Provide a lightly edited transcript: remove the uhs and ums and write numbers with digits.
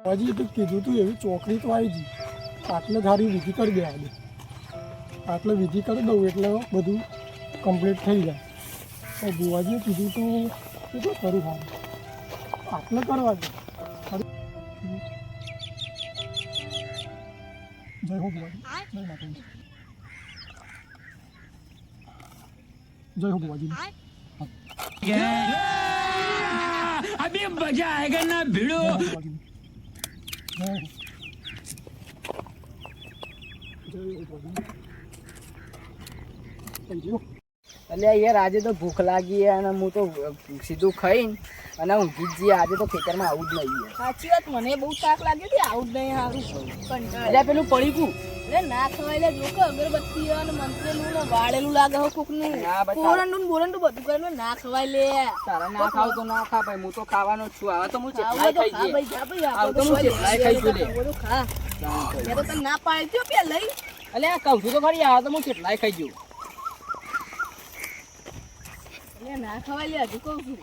હજી તો કીધું તું એવી ચોકડી તો આવી ગઈ. આટલે ધારી વિધિ કરી દે આજે. આટલે વિધિ કરી દઉં એટલે બધું કમ્પ્લીટ થઈ જાય. તો બુવાજીએ કીધું તો શું કરું હાલ આટલે કરવા દે. જય હો બુવાજી, જય માતાજી, જય હો બુવાજી. अभी मजा आएगा ना भिड़ो. અલ્યા યાર આજે તો ભૂખ લાગી અને હું તો સીધું ખાઈને અને ઊંઘી જ જઈએ. આજે તો ખેતરમાં આવું જ નહીં યાર. સાચી વાત, મને બહુ થાક લાગી હતી. આવું જ નહીં સારું. અલ્યા પેલું પડીકું એટલે ના ખવાય લે. જો કે અગરબત્તી અને મંત્રેલું ને વાળેલું લાગે હો કોકનું. ના બતા. બોરંડું બોરંડું બધું કરે ના ખવાય લે. તારા ના ખાવ તો ના ખા ભાઈ, હું તો ખાવાનો જ છું. હવે તો હું આવું ચેટલાય તો ખાઈ ખા જઈએ. ભાઈ, જા ભાઈ. આવું તો હું ચેટલાય ખાઈ જઈએ. આવું તો ખા. મેં તો તને ના પાડી દો પે લઈ. અલ્યા કહું છું તો ખરી, હવે તો હું ચેટલાય ખાઈ જઉં. એટલે ના ખવાય લે હજુ કહું છું.